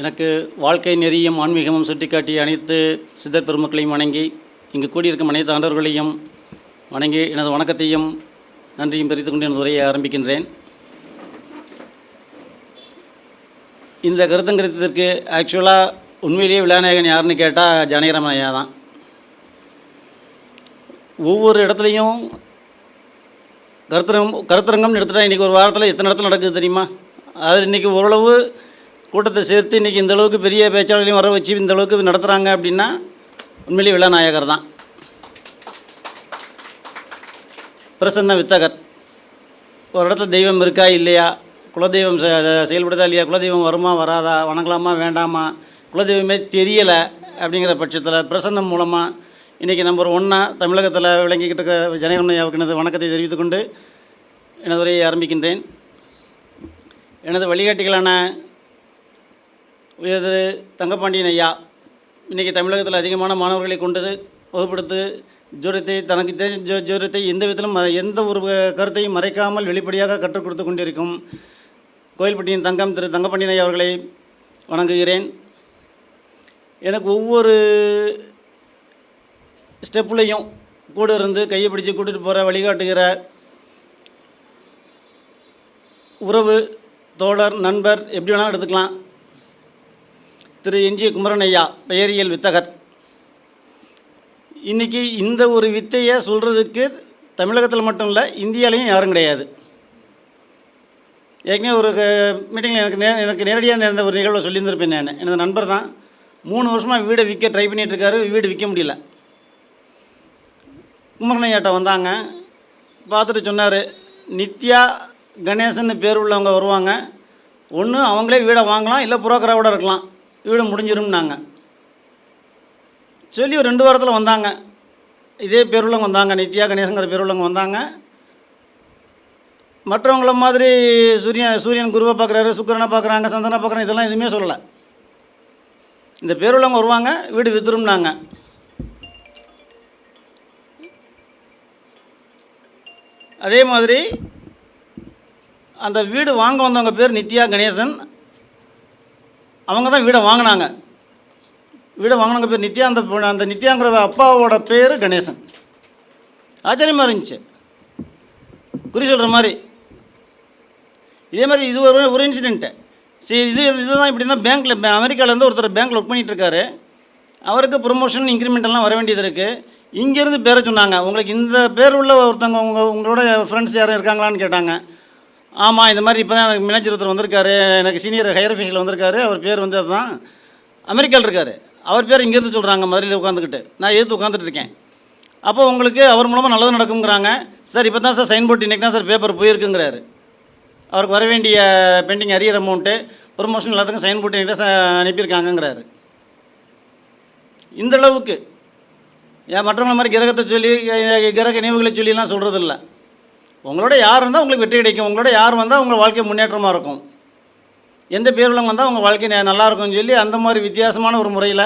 எனக்கு வாழ்க்கை நெறியும் ஆன்மீகமும் சுட்டிக்காட்டிய அனைத்து சித்தர் பெருமக்களையும் வணங்கி, இங்கு கூடியிருக்கும் அனைத்து ஆண்டவர்களையும் வணங்கி எனது வணக்கத்தையும் நன்றியும் தெரிவித்துக் கொண்டு எனது உரையை ஆரம்பிக்கின்றேன். இந்த கருத்தங்கருத்திற்கு ஆக்சுவலாக உண்மையிலேயே விழாநாயகன் யாருன்னு கேட்டால் ஜானகிராமன் ஐயா தான். ஒவ்வொரு இடத்துலையும் கருத்தரங்கம்னு எடுத்துகிட்டா இன்றைக்கி ஒரு வாரத்தில் எத்தனை இடத்துல நடக்குது தெரியுமா? அது இன்றைக்கி ஓரளவு கூட்டத்தை சேர்த்து இன்றைக்கி இந்தளவுக்கு பெரிய பேச்சாளர்களையும் வர வச்சு இந்தளவுக்கு நடத்துகிறாங்க அப்படின்னா உண்மையிலேயே விழாநாயகர் தான். பிரசன்ன வித்தகர். ஒரு இடத்துல தெய்வம் இருக்கா இல்லையா, குலதெய்வம் செயல்படுதா இல்லையா, குலதெய்வம் வருமா வராதா, வணங்கலாமா வேண்டாமா, குலதெய்வமே தெரியலை அப்படிங்கிற பட்சத்தில் பிரசன்னம் மூலமாக இன்றைக்கி நம்பர் 1 தமிழகத்தில் விளங்கிக்கிட்டு இருக்க ஜனகிராமன் ஐயாவுக்கு எனது வணக்கத்தை தெரிவித்துக்கொண்டு எனது உரையை ஆரம்பிக்கின்றேன். எனது வழிகாட்டிகளான உயர் தங்கப்பாண்டியன் ஐயா இன்றைக்கி தமிழகத்தில் அதிகமான மாணவர்களை கொண்டு வகுப்படுத்து ஜோதிடத்தை தனக்கு தெரிஞ்ச ஜோதிடத்தை எந்த விதத்திலும் எந்த ஒரு கருத்தையும் மறைக்காமல் வெளிப்படையாக கற்றுக் கொடுத்து கொண்டிருக்கும் கோயில்பட்டியின் தங்கப்பாண்டியன் ஐயா அவர்களை வணங்குகிறேன். எனக்கு ஒவ்வொரு ஸ்டெப்புலையும் கூட இருந்து கையை பிடிச்சி கூட்டிகிட்டு போகிற வழிகாட்டுகிற உறவு, தோழர், நண்பர் எப்படி வேணாலும் எடுத்துக்கலாம். திரு என்ஜி குமரன் ஐயா, பெயரியல் வித்தகர். இன்றைக்கி இந்த ஒரு வித்தையை சொல்கிறதுக்கு தமிழகத்தில் மட்டும் இல்லை, இந்தியாவிலையும் யாரும் கிடையாது. ஏற்கனவே ஒரு மீட்டிங்கில் எனக்கு நேரடியாக நேர்ந்த ஒரு நிகழ்வை சொல்லியிருந்திருப்பேன். நான் எனது நண்பர் தான். 3 வருஷமாக வீடை விற்க ட்ரை பண்ணிகிட்ருக்காரு. வீடு விற்க முடியல. குமரன் ஐயாட்ட வந்தாங்க. பார்த்துட்டு சொன்னார், நித்யா கணேசன் பேர் உள்ளவங்க வருவாங்க. ஒன்று அவங்களே வீடை வாங்கலாம், இல்லை புரோக்கராவோட இருக்கலாம், வீடு முடிஞ்சிரும்னாங்க. சொல்லி ஒரு 2 வாரத்தில் வந்தாங்க. இதே பேர் உள்ளவங்க வந்தாங்க, நித்யா கணேசங்கிற பேர் உள்ளவங்க வந்தாங்க. மற்றவங்கள மாதிரி சூரியன் குருவை பார்க்குறாரு, சுக்கிரனை பார்க்குறாங்க, சந்திரனை பார்க்குறாங்க, இதெல்லாம் எதுவுமே சொல்லலை. இந்த பேர் உள்ளவங்க வருவாங்க, வீடு விற்றுரும்னாங்க. அதே மாதிரி அந்த வீடு வாங்க வந்தவங்க பேர் நித்யா கணேசன். அவங்க தான் வீடை வாங்கினாங்க. வீடை வாங்கினவங்க பேர் நித்யா. அந்த நித்யாங்கிற அப்பாவோட பேர் கணேசன். ஆச்சரியமாக இருந்துச்சு. குறி சொல்கிற மாதிரி. இதே மாதிரி இது ஒரு இன்சிடெண்ட்டு. சரி, இதுதான் இப்படின்னா பேங்க்கில் அமெரிக்காவிலேருந்து ஒருத்தர் பேங்க்கில் ஒர்க் பண்ணிகிட்ருக்காரு. அவருக்கு ப்ரொமோஷன் இன்க்ரிமெண்டெல்லாம் வர வேண்டியது இருக்குது. இங்கேருந்து பேரை சொன்னாங்க. உங்களுக்கு இந்த பேர் உள்ள ஒருத்தவங்க உங்களோட ஃப்ரெண்ட்ஸ் யாரும் இருக்காங்களான்னு கேட்டாங்க. ஆமாம், இந்த மாதிரி இப்போ தான் எனக்கு மேனேஜர் ஒருத்தர் வந்திருக்காரு, எனக்கு சீனியர் ஹையர் அஃபீஷியல் வந்திருக்காரு, அவர் பேர் வந்து அதுதான், அமெரிக்காவில் இருக்கார். அவர் பேர் இங்கேருந்து சொல்கிறாங்க, மதுரையில் உட்காந்துக்கிட்டு. நான் எதிர்த்து உட்காந்துட்டு இருக்கேன். அப்போ உங்களுக்கு அவர் மூலமாக நல்லது நடக்குங்கிறாங்க. சார் இப்போ தான் சார் சைன் போட்டு இன்றைக்கி தான் சார் பேப்பர் போயிருக்குங்கிறாரு. அவருக்கு வர வேண்டிய பெண்டிங் அரியர் அமௌண்ட்டு, ப்ரொமோஷன் எல்லாத்துக்கும் சைன் போட்டு இன்றைக்கி தான் அனுப்பியிருக்காங்கங்கிறாரு. இந்தளவுக்கு மற்றவங்கள மாதிரி கிரகத்தை சொல்லி கிரக நினைவுகளை சொல்லிலாம் சொல்கிறது இல்லை. உங்களோட யார் இருந்தால் உங்களுக்கு வெற்றி கிடைக்கும், உங்களோட யார் வந்தால் உங்கள் வாழ்க்கை முன்னேற்றமாக இருக்கும், எந்த பேருள்ளவங்க வந்தால் உங்கள் வாழ்க்கை நல்லா இருக்கும்னு சொல்லி அந்த மாதிரி வித்தியாசமான ஒரு முறையில்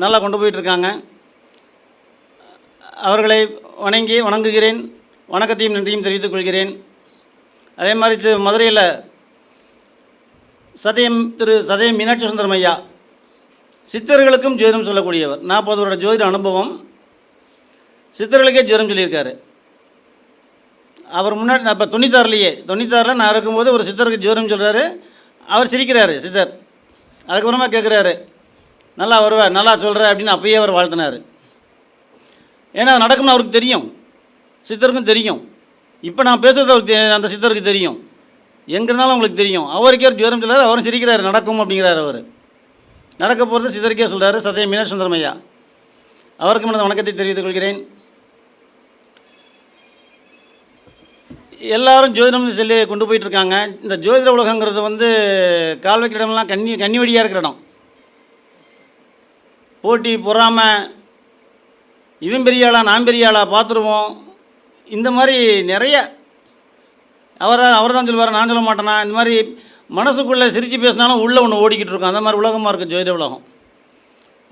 நல்லா கொண்டு போயிட்டுருக்காங்க. அவர்களை வணங்குகிறேன். வணக்கத்தையும் நன்றியும் தெரிவித்துக் கொள்கிறேன். அதே மாதிரி மதுரையில் திரு சதயம் மீனாட்சி சுந்தரம் ஐயா சித்தர்களுக்கும் ஜோதிடம் சொல்லக்கூடியவர். 40 வருட ஜோதிட அனுபவம். சித்தர்களுக்கே ஜோதிடம் சொல்லியிருக்காரு. அவர் முன்னாடி நான் இப்போ 96 நான் இருக்கும்போது ஒரு சித்தருக்கு ஜோதிடம் சொல்கிறாரு. அவர் சிரிக்கிறாரு சித்தர். அதுக்கப்புறமா கேட்குறாரு, நல்லா வருவார், நல்லா சொல்கிற அப்படின்னு அப்பயே அவர் வாழ்த்தினார். ஏன்னா அது நடக்கும்னு அவருக்கு தெரியும், சித்தருக்கும் தெரியும். இப்போ நான் பேசுகிறது அவருக்கு அந்த சித்தருக்கு தெரியும், எங்கே இருந்தாலும் அவங்களுக்கு தெரியும். அவருக்கே ஒரு ஜோதிடம் சொல்கிறார், அவரும் சிரிக்கிறார், நடக்கும் அப்படிங்கிறார். அவர் நடக்க போகிறது சித்தருக்கே சொல்கிறாரு. சதயம் மீனாட்சி சுந்தரம் ஐயா அவருக்கும் எனது வணக்கத்தை தெரிவித்துக் கொள்கிறேன். எல்லோரும் ஜோதிடம் சொல்லி கொண்டு போயிட்டுருக்காங்க. இந்த ஜோதிட உலகங்கிறது வந்து கால் வைக்கிற இடம்லாம் கன்னி வடியாக இருக்கிற இடம். போட்டி பொறாமல், இவன் பெரிய ஆளா நான் பெரிய ஆளா பார்த்துருவோம், இந்த மாதிரி நிறைய அவர் தான் சொல்லுவார், நான் சொல்ல மாட்டேனா, இந்த மாதிரி மனசுக்குள்ளே சிரித்து பேசினாலும் உள்ளே ஒன்று ஓடிக்கிட்டு இருக்கும். அந்த மாதிரி உலகமாக இருக்குது ஜோதிட உலகம்.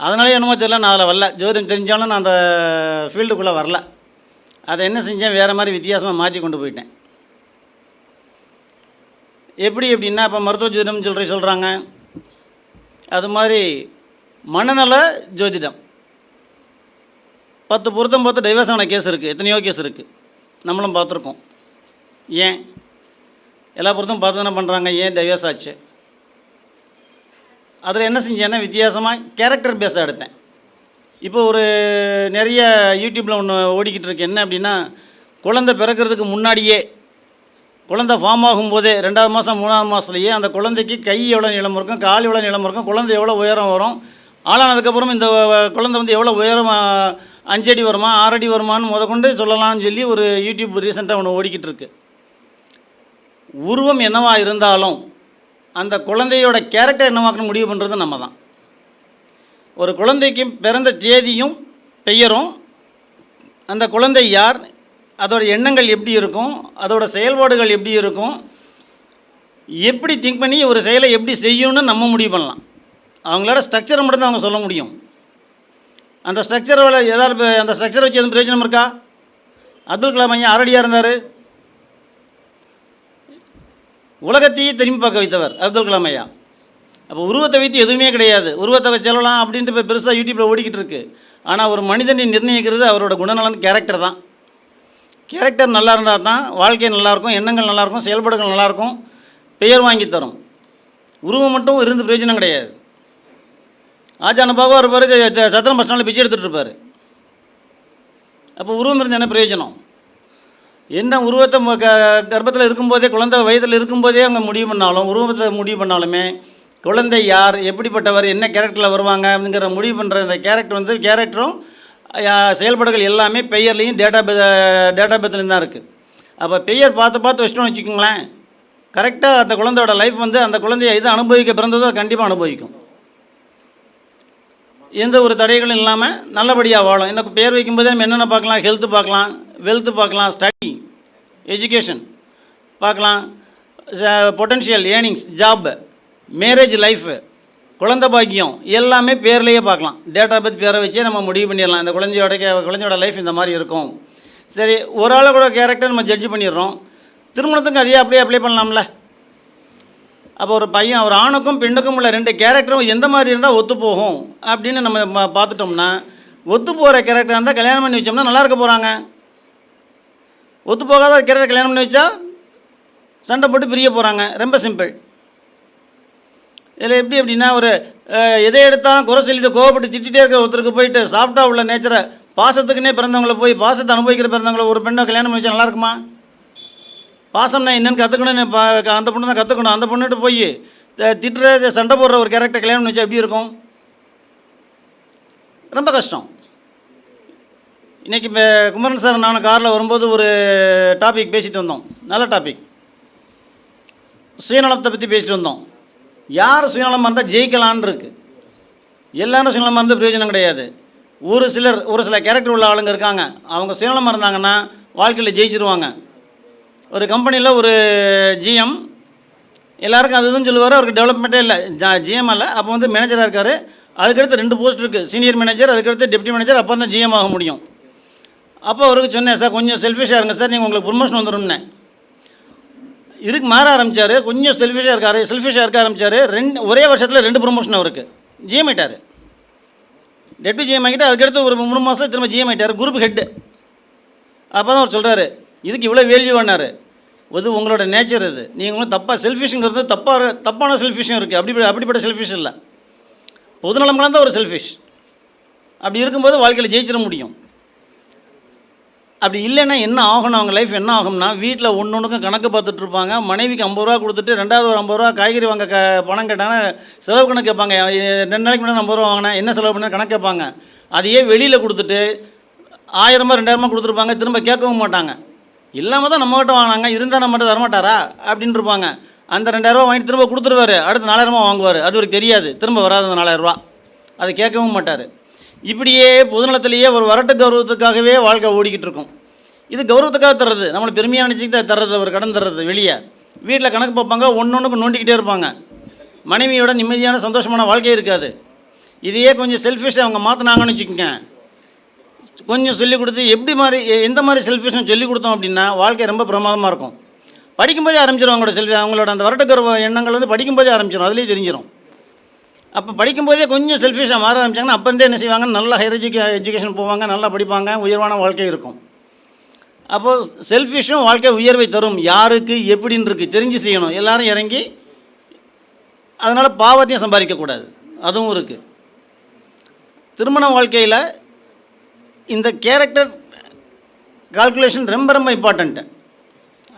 அதனாலே என்னமோ தெரியல, நான் அதில் வரல. ஜோதிடம் தெரிஞ்சாலும் நான் அந்த ஃபீல்டுக்குள்ளே வரல. அதை என்ன செஞ்சேன், வேறு மாதிரி வித்தியாசமாக மாற்றி கொண்டு போயிட்டேன். எப்படி எப்படின்னா, இப்போ மருத்துவ ஜோதிடம் சொல்கிறாங்க. அது மாதிரி மனநல ஜோதிடம் 10 பொருத்தம் பார்த்து டைவர்ஸ் ஆன கேஸ் இருக்குது, எத்தனையோ கேஸ் இருக்குது, நம்மளும் பார்த்துருக்கோம். ஏன் எல்லா பொருத்தம் பார்த்து என்ன பண்ணுறாங்க, ஏன் டைவர்ஸ் ஆச்சு? அதில் என்ன செஞ்சேன்னா வித்தியாசமாக கேரக்டர் பேஸாக எடுத்தேன். இப்போ ஒரு நிறைய யூடியூப்பில் ஒன்று ஓடிக்கிட்டு இருக்கு. என்ன அப்படின்னா, குழந்தை பிறக்கிறதுக்கு முன்னாடியே, குழந்தை ஃபார்ம் ஆகும்போதே 2ஆவது மாதம் 3ஆவது மாதத்துலேயே அந்த குழந்தைக்கு கை எவ்வளோ நீளம் இருக்கும், கால் எவ்வளோ நீளம் இருக்கும், குழந்தை எவ்வளோ உயரம் வரும், ஆளானதுக்கப்புறம் இந்த குழந்தை வந்து எவ்வளோ உயரம் 5 அடி வருமா 6 அடி வருமானு முதற்கொண்டு சொல்லலாம்னு சொல்லி ஒரு யூடியூப் ரீசெண்டாக ஒன்று ஓடிக்கிட்டு இருக்கு. உருவம் என்னவாக இருந்தாலும் அந்த குழந்தையோட கேரக்டர் என்னவாக்கணும் முடிவு பண்ணுறது நம்ம தான். ஒரு குழந்தைக்கு பிறந்த தேதியும் பெயரும், அந்த குழந்தை யார், அதோட எண்ணங்கள் எப்படி இருக்கும், அதோட செயல்பாடுகள் எப்படி இருக்கும், எப்படி திங்க் பண்ணி ஒரு செயலை எப்படி செய்யணும்னு நம்ம முடிவு பண்ணலாம். அவங்களோட ஸ்ட்ரக்சரை மட்டும்தான் அவங்க சொல்ல முடியும். அந்த ஸ்ட்ரக்சரோட ஏதாவது அந்த ஸ்ட்ரக்சரை வச்சு எதுவும் பிரயோஜனம் இருக்கா? அப்துல் கலாம் ஐயா 6 அடியாக இருந்தார். உலகத்தையே திரும்பி பார்க்க வைத்தவர் அப்துல் கலாம் ஐயா. அப்போ உருவத்தை வைத்து எதுவுமே கிடையாது, உருவத்தை வச்சலாம் அப்படின்ட்டு இப்போ பெருசாக யூடியூப்பில் ஓடிக்கிட்டு இருக்குது. ஆனால் ஒரு மனிதனை நிர்ணயிக்கிறது அவரோட குணநலன், கேரக்டர் தான். கேரக்டர் நல்லா இருந்தால் தான் வாழ்க்கை நல்லாயிருக்கும், எண்ணங்கள் நல்லாயிருக்கும், செயல்பாடுகள் நல்லாயிருக்கும், பெயர் வாங்கி தரும். உருவம் மட்டும் இருந்து பிரயோஜனம் கிடையாது. ஆஜானுபாவாக இருப்பார், சத்திரம் பஸ் ஸ்டாண்டில் பிச்சை எடுத்துகிட்டு இருப்பார். அப்போ உருவம் இருந்து என்ன பிரயோஜனம்? என்ன உருவத்தை கர்ப்பத்தில் இருக்கும்போதே, குழந்தை வயதில் இருக்கும்போதே அவங்க முடிவு பண்ணாலும், உருவத்தை முடிவு பண்ணாலுமே குழந்தை யார், எப்படிப்பட்டவர், என்ன கேரக்டரில் வருவாங்க அப்படிங்கிற முடிவு பண்ணுற இந்த கேரக்டர் வந்து கேரக்டரும் செயல்பாடுகள் எல்லாமே பெயர்லேயும் டேட்டா பேத்துலேயும் தான் இருக்குது. அப்போ பெயர் பார்த்து வச்சிட்டோம்னு வச்சுக்கோங்களேன், கரெக்டாக அந்த குழந்தையோட லைஃப் வந்து அந்த குழந்தைய எது அனுபவிக்க பிறந்ததோ அதை கண்டிப்பாக அனுபவிக்கும். எந்த ஒரு தடைகளும் இல்லாமல் நல்லபடியாக வாழும். எனக்கு பேர் வைக்கும்போதே நம்ம என்னென்ன பார்க்கலாம், ஹெல்த்து பார்க்கலாம், வெல்த்து பார்க்கலாம், ஸ்டடி எஜுகேஷன் பார்க்கலாம், potential earnings, job, marriage life, குழந்தை பாக்கியம் எல்லாமே பேர்லேயே பார்க்கலாம். டேட்டா பற்றி பேரை வச்சே நம்ம முடிவு பண்ணிடலாம். இந்த குழந்தையோட லைஃப் இந்த மாதிரி இருக்கும். சரி, ஒரு ஆளை கூட கேரக்டர் நம்ம ஜட்ஜ் பண்ணிடுறோம். திருமணத்துக்கு அதையே அப்படியே அப்ளை பண்ணலாம்ல. அப்போ ஒரு பையன், ஒரு ஆணுக்கும் பெண்ணுக்கும் உள்ள 2 கேரக்டரும் எந்த மாதிரி இருந்தால் ஒத்து போகும் அப்படின்னு நம்ம பார்த்துட்டோம்னா, ஒத்து போகிற கேரக்டர் இருந்தால் கல்யாணம் பண்ணி வச்சோம்னா நல்லா இருக்க போகிறாங்க. ஒத்து போகாத ஒரு கேரக்டர் கல்யாணம் பண்ணி வச்சா சண்டை போட்டு பிரிய போகிறாங்க. ரொம்ப சிம்பிள். இதில் எப்படி அப்படின்னா, ஒரு எதை எடுத்தாலும் குறை சொல்லிட்டு கோவப்பட்டு திட்டிகிட்டே இருக்கிற ஒருத்தருக்கு போயிட்டு சாஃப்டாக உள்ள நேச்சரை, பாசத்துக்குன்னே பிறந்தவங்களை போய் பாசத்தை அனுபவிக்கிற பிறந்தவங்களை ஒரு பெண்ணை கல்யாணம் பண்ணி வச்சா நல்லா இருக்குமா? பாசம்னா என்னென்னு கற்றுக்கணும்னு அந்த பொண்ணு தான் கற்றுக்கணும். அந்த பொண்ணுகிட்ட போய் திட்டுற சண்டை போடுற ஒரு கேரக்டர் கல்யாணம் வச்சா எப்படி இருக்கும்? ரொம்ப கஷ்டம். இன்றைக்கி இப்போ குமரன் சார் நானும் காரில் வரும்போது ஒரு டாபிக் பேசிட்டு வந்தோம். நல்ல டாபிக், சுயநலத்தை பற்றி பேசிட்டு வந்தோம். யார் சுயநலமாக இருந்தால் ஜெயிக்கலான்னு இருக்குது. எல்லாரும் சுயநலமாக இருந்தால் பிரயோஜனம் கிடையாது. ஒரு சில கேரக்டர் உள்ள ஆளுங்க இருக்காங்க, அவங்க சுயநலமாக இருந்தாங்கன்னா வாழ்க்கையில் ஜெயிச்சிருவாங்க. ஒரு கம்பெனியில் ஒரு ஜிஎம், எல்லாருக்கும் அது இதுன்னு சொல்லுவார், அவருக்கு டெவலப்மெண்ட்டே இல்லை, ஜிஎம் இல்லை. அப்போ வந்து மேனேஜராக இருக்கார். அதுக்கடுத்து 2 போஸ்ட் இருக்குது, சீனியர் மேனேஜர், அதுக்கடுத்து டெப்டி மேனேஜர். அப்போ தான் ஜிஎம் ஆக முடியும். அப்போ அவருக்கு சொன்னேன், சார் கொஞ்சம் செல்ஃபிஷாக இருங்க சார், நீங்கள் உங்களுக்கு ப்ரொமோஷன் வந்துடும்னேன். இதுக்கு மாற ஆரம்பித்தார், கொஞ்சம் செல்ஃபிஷாக இருக்க ஆரம்பித்தார். ஒரே வருஷத்தில் 2 ப்ரொமோஷன் அவருக்கு. ஜிஎம் ஆகிட்டார், டெப்டி ஜிஎம் ஆகிட்டு அதுக்கடுத்து ஒரு 3 மாதம் திரும்ப ஜிஎம் ஆகிட்டார், குரூப் ஹெட்டு. அப்போ தான் அவர் சொல்கிறாரு, இதுக்கு இவ்வளோ வேல்யூ பண்ணார். அது உங்களோட நேச்சர். இது நீங்கள் வந்து தப்பாக செல்ஃபிஷுங்கிறது தப்பான செல்ஃபிஷும் இருக்குது. அப்படிப்பட்ட செல்ஃபிஷ் இல்லை, பொதுநலம் கலந்த ஒரு செல்ஃபிஷ். அப்படி இருக்கும்போது வாழ்க்கையில் ஜெயிச்சிட முடியும். அப்படி இல்லைன்னா என்ன ஆகணும், அவங்க லைஃப் என்ன ஆகும்னா, வீட்டில் ஒன்றுக்கும் கணக்கு பார்த்துட்ருப்பாங்க. மனைவிக்கு 50 ரூபா கொடுத்துட்டு 2வது ஒரு 50 ரூபா காய்கறி வாங்க பணம் கேட்டாங்கன்னா செலவு கணக்கு கேட்பாங்க. 2 நாளைக்கு முன்னாடி 50 ரூபா வாங்கினா என்ன செலவு பண்ண கணக்கு கேட்பாங்க. அதையே வெளியில் கொடுத்துட்டு 1000 ரூபா 2000 கொடுத்துருப்பாங்க, திரும்ப கேட்கவும் மாட்டாங்க. இல்லாமல் தான் நம்மகிட்ட வாங்கினாங்க, இருந்தால் நம்மகிட்ட தரமாட்டாரா அப்படின்னு இருப்பாங்க. அந்த 2000 ரூபா வாங்கிட்டு திரும்ப கொடுத்துருவார், அடுத்து 4000 ரூபா வாங்குவார். அது அவருக்கு தெரியாது, திரும்ப வராது அந்த 4000 ரூபா, அதை கேட்கவும் மாட்டார். இப்படியே பொதுநலத்திலேயே ஒரு வரட்டு கௌரவத்துக்காகவே வாழ்க்கை ஓடிக்கிட்டு இருக்கும். இது கௌரவத்துக்காக தர்றது, நம்மளை பெருமையாக நினச்சிக்கிட்டு தர்றது, ஒரு கடன் தர்றது. வெளியே வீட்டில் கணக்கு பார்ப்பாங்க, ஒன்றுக்கு நோண்டிக்கிட்டே இருப்பாங்க. மனைவியோட நிம்மதியான சந்தோஷமான வாழ்க்கையே இருக்காது. இதையே கொஞ்சம் செல்ஃபிஷாக அவங்க மாற்றினாங்கன்னு வச்சுக்கோங்க, கொஞ்சம் சொல்லிக் கொடுத்து எந்த மாதிரி செல்ஃபிஷ்னு சொல்லிக் கொடுத்தோம் அப்படின்னா வாழ்க்கை ரொம்ப பிரமாதமாக இருக்கும். படிக்கும்போதே ஆரம்பிச்சிடும் அவங்களோட அவங்களோட அந்த வரட்டு கௌரவ எண்ணங்கள் வந்து படிக்கும்போதே ஆரம்பிச்சிடும், அதுலேயே தெரிஞ்சிடும். அப்போ படிக்கும்போதே கொஞ்சம் செல்ஃபிஷாக மாற ஆரம்பிச்சாங்கன்னா அப்போ இருந்தே என்ன செய்வாங்க, நல்லா ஹையர் எஜுகேஷன் போவாங்க, நல்லா படிப்பாங்க, உயர்வான வாழ்க்கை இருக்கும். அப்போது செல்ஃபிஷும் வாழ்க்கை உயர்வை தரும். யாருக்கு எப்படின்னு இருக்குது தெரிஞ்சு செய்யணும், எல்லோரும் இறங்கி. அதனால் பாவத்தையும் சம்பாதிக்கக்கூடாது, அதுவும் இருக்குது. திருமண வாழ்க்கையில் இந்த கேரக்டர் கால்குலேஷன் ரொம்ப ரொம்ப இம்பார்ட்டண்ட்டு.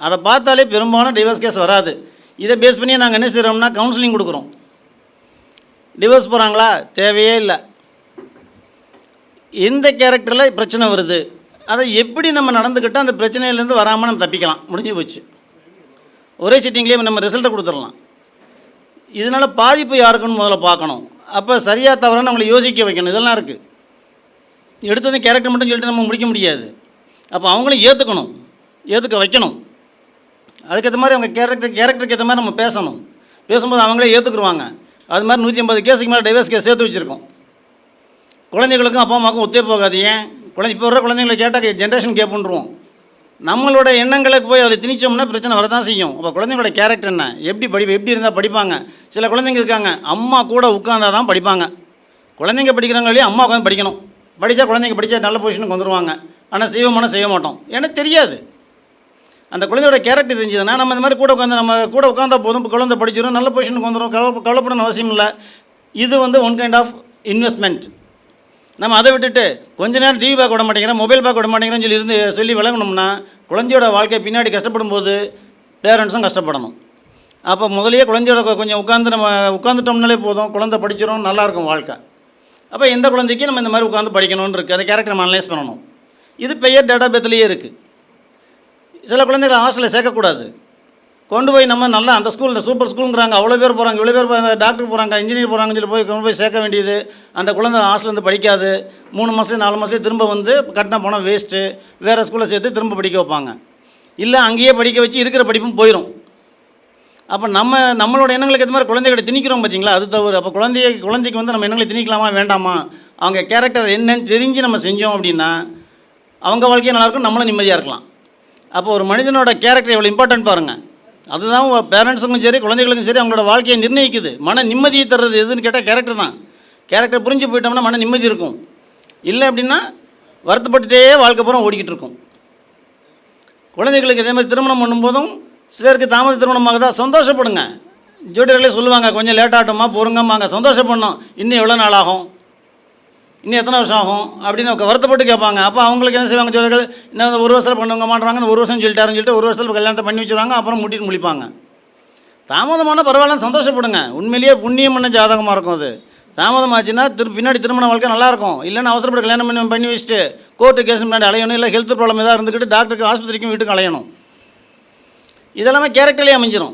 அதை பார்த்தாலே பெரும்பாலும் டிவோர்ஸ் கேஸ் வராது. இதை பேஸ் பண்ணி நாங்கள் என்ன செய்கிறோம்னா கவுன்சிலிங் கொடுக்குறோம். டிவோர்ஸ் போகிறாங்களா, தேவையே இல்லை. எந்த கேரக்டரில் பிரச்சனை வருது, அதை எப்படி நம்ம நடந்துக்கிட்டால் அந்த பிரச்சனையிலேருந்து வராமல் நம்ம தப்பிக்கலாம், முடிஞ்சு போச்சு. ஒரே சிட்டிங்லேயே நம்ம ரிசல்ட்டை கொடுத்துடலாம். இதனால் பாதிப்பு யாருக்குன்னு முதல்ல பார்க்கணும். அப்போ சரியாக தவறான நம்மளை யோசிக்க வைக்கணும். இதெல்லாம் இருக்குது. எடுத்தது கேரக்டர் மட்டும் சொல்லிட்டு நம்ம முடிக்க முடியாது. அப்போ அவங்களும் ஏற்றுக்கணும், ஏற்றுக்க வைக்கணும். அதுக்கேற்ற மாதிரி அவங்க கேரக்டருக்கு ஏற்ற மாதிரி நம்ம பேசணும். பேசும்போது அவங்களே ஏற்றுக்குருவாங்க. அது மாதிரி 150 கேஸுக்கு மேலே டைவர்ஸ் கேஸ் சேர்த்து வச்சுருக்கோம். குழந்தைகளுக்கும் அப்பா அம்மாவுக்கும் ஒத்தே போகாது. ஏன் இப்போ வர குழந்தைங்களை கேட்டால் ஜென்ரேஷன் கேப்புன்றுவோம். நம்மளோட எண்ணங்களுக்கு போய் அதை திணிச்சோம்னா பிரச்சனை வரதான் செய்யும். அப்போ குழந்தைங்களோட கேரக்டர் என்ன, எப்படி இருந்தால் படிப்பாங்க. சில குழந்தைங்க இருக்காங்க, அம்மா கூட உட்கார்ந்தால் தான் படிப்பாங்க. குழந்தைங்க படிக்கிறாங்களே அம்மா உட்காந்து படிக்கணும். படித்தா குழந்தைங்க படித்தா நல்ல பொசிஷனுக்கு வந்துடுவாங்க. ஆனால் செய்ய மாட்டோம், எனக்கு தெரியாது. அந்த குழந்தையோட கேரக்டர் தெரிஞ்சதுன்னா நம்ம இந்த மாதிரி கூட உட்காந்தா போதும், குழந்தை படிச்சிடும், நல்ல பொசிஷனுக்கு வந்துடும். கவலைப்படணும் அவசியம் இல்லை. இது ஒன் கைண்ட் ஆஃப் இன்வெஸ்ட்மெண்ட். நம்ம அதை விட்டுட்டு கொஞ்ச நேரம் டிவி பார்க்க விட மாட்டேங்கிறேன், மொபைல் பார்க்க விட மாட்டேங்கிறேன்னு சொல்லி விளங்கணும்னா குழந்தையோட வாழ்க்கை பின்னாடி கஷ்டப்படும் போது பேரண்ட்ஸும் கஷ்டப்படணும். அப்போ முதலையே குழந்தையோட கொஞ்சம் உட்காந்துட்டோம்னாலே போதும், குழந்தை படிச்சிடும், நல்லாயிருக்கும் வாழ்க்கை. அப்போ எந்த குழந்தைக்கு நம்ம இந்த மாதிரி உட்காந்து படிக்கணும்னு இருக்குது. அந்த கேரக்டர் நம்ம அனலைஸ் பண்ணணும். இது பெயர் டேட்டா பேத்துலேயே இருக்குது. சில குழந்தைகளை ஹாஸ்டலில் சேர்க்கக்கூடாது. கொண்டு போய் நம்ம நல்லா அந்த ஸ்கூல் சூப்பர் ஸ்கூலுங்கிறாங்க, அவ்வளோ பேர் போகிறாங்க, இவ்வளோ பேர் டாக்டர் போகிறாங்க, இன்ஜினியர் போகிறாங்கன்னு சொல்லி கொண்டு போய் சேர்க்க வேண்டியது. அந்த குழந்தை ஹாஸ்டலேருந்து படிக்காது. 3 மாதம் 4 மாதம் திரும்ப கட்டின பணம் வேஸ்ட்டு. வேறு ஸ்கூலில் சேர்த்து திரும்ப படிக்க வைப்பாங்க. இல்லை அங்கேயே படிக்க வச்சு இருக்கிற படிப்பும் போயிடும். அப்போ நம்மளோட எண்ணங்களுக்கு ஏற்ற மாதிரி குழந்தைகளை திணிக்கிறோம் பார்த்தீங்களா, அது தவறு. அப்போ குழந்தைக்கு நம்ம எண்ணங்களை திணிக்கலாமா வேண்டாமா, அவங்க கேரக்டர் என்னன்னு தெரிஞ்சு நம்ம செஞ்சோம் அப்படின்னா அவங்க வாழ்க்கையும் நல்லாயிருக்கும், நம்மளும் நிம்மதியாக இருக்கலாம். அப்போ ஒரு மனிதனோட கேரக்டர் எவ்வளோ இம்பார்ட்டன்ட் பாருங்கள். அதுதான் பேரண்ட்ஸுக்கும் சரி குழந்தைகளுக்கும் சரி அவங்களோட வாழ்க்கையை நிர்ணயிக்குது. மன நிம்மதியை தர்றது எதுன்னு கேட்டால் கேரக்டர் தான். கேரக்டர் புரிஞ்சு போயிட்டோம்னா மன நிம்மதி இருக்கும். இல்லை அப்படின்னா வருத்தப்பட்டுட்டே வாழ்க்கை பூரா ஓடிக்கிட்டு இருக்கும். குழந்தைகளுக்கு இதே மாதிரி திருமணம் பண்ணும்போதும் சிலருக்கு தாமத திருமணமாக தான் சந்தோஷப்படுங்க. ஜோடிகளே சொல்லுவாங்க, கொஞ்சம் லேட்டாகட்டுமா பொறுங்கம்மாங்க, சந்தோஷப்படணும். இன்னும் எவ்வளோ நாள் ஆகும், இன்னும் எத்தனை வருஷம் ஆகும் அப்படின்னு வருத்தப்பட்டு கேட்பாங்க. அப்போ அவங்களுக்கு என்ன செய்வாங்க, ஜோடிகள் இன்னும் 1 வருஷத்தில் பண்ணுவாங்க மாட்டுறாங்கன்னு 1 வருஷம் சொல்லிட்டாருன்னு சொல்லிட்டு 1 வருஷத்தில் கல்யாணத்தை பண்ணி வச்சுருவாங்க. அப்புறம் முட்டிட்டு முழிப்பாங்க. தாமதமான பரவாயில்லன்னு சந்தோஷப்படுங்க. உண்மையிலேயே புண்ணியம் பண்ண ஜாதகமாக இருக்கும். அது தாமதமாச்சுன்னா பின்னாடி திருமண வாழ்க்கை நல்லாயிருக்கும். இல்லைன்னா அவசரப்பட்டு கல்யாணம் பண்ணி வச்சுட்டு கோர்ட்டு கேஸ் முன்னாடி அலையணும். இல்லை ஹெல்த் ப்ராப்ளம் ஏதாவது இருந்துக்கிட்டு டாக்டருக்கு ஆஸ்பத்திரிக்கும் வீட்டுக்கு அலையணும். இதெல்லாமே கேரக்டர்லேயே அமைஞ்சிடும்.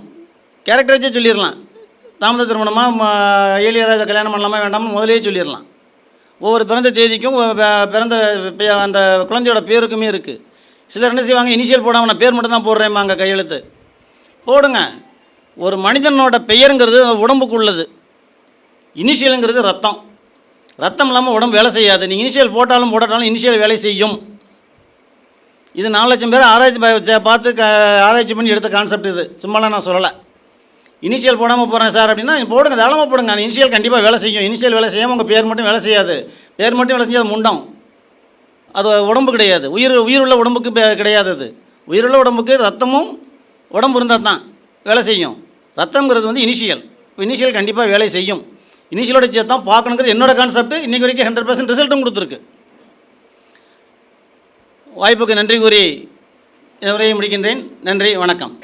கேரக்டர் வச்சே சொல்லிடலாம். தாமத திருமணமாக ஏழியராக கல்யாணம் பண்ணலாமா வேண்டாமல் முதலே சொல்லிடலாம். ஒவ்வொரு பிறந்த தேதிக்கும் பிறந்த அந்த குழந்தையோட பேருக்குமே இருக்குது. சிலர் என்ன செய்வாங்க, இனிஷியல் போடாமல் நான் பேர் மட்டும் தான் போடுறேம்மாங்க, கையெழுத்து போடுங்க. ஒரு மனிதனோட பெயருங்கிறது உடம்புக்கு உள்ளது. இனிஷியலுங்கிறது ரத்தம் இல்லாமல் உடம்பு வேலை செய்யாது. நீங்கள் இனிஷியல் போட்டாலும் இனிஷியல் வேலை செய்யும். இது 4 லட்சம் பேர் பார்த்து ஆராய்ச்சி பண்ணி எடுத்த கான்செப்ட். இது சும்மாலாம் நான் சொல்லலை. இனிஷியல் போடாமல் போகிறேன் சார் அப்படின்னா போடுங்க, தாராளமாக போடுங்க. அந்த இனிஷியல் கண்டிப்பாக வேலை செய்யும். இனிஷியல் வேலை செய்யாமல் உங்கள் பேர் மட்டும் வேலை செய்யாது. பேர் மட்டும் வேலை செஞ்சால் அது முண்டம், அது உடம்பு கிடையாது. உயிருள்ள உடம்புக்கு கிடையாது. அது உயிருள்ள உடம்புக்கு ரத்தமும் உடம்பு இருந்தால் தான் வேலை செய்யும். ரத்தம்ங்கிறது இனிஷியல். இனிஷியல் கண்டிப்பாக வேலை செய்யும். இனிஷியலோட சேர்த்து தான் பார்க்கணுங்கிறது என்னோட கான்செப்ட். இன்றைக்கி வரைக்கும் 100% ரிசல்ட்டும் கொடுத்துருக்கு. வாய்ப்புக்கு நன்றி கூறி இதுவரையும் முடிக்கின்றேன். நன்றி, வணக்கம்.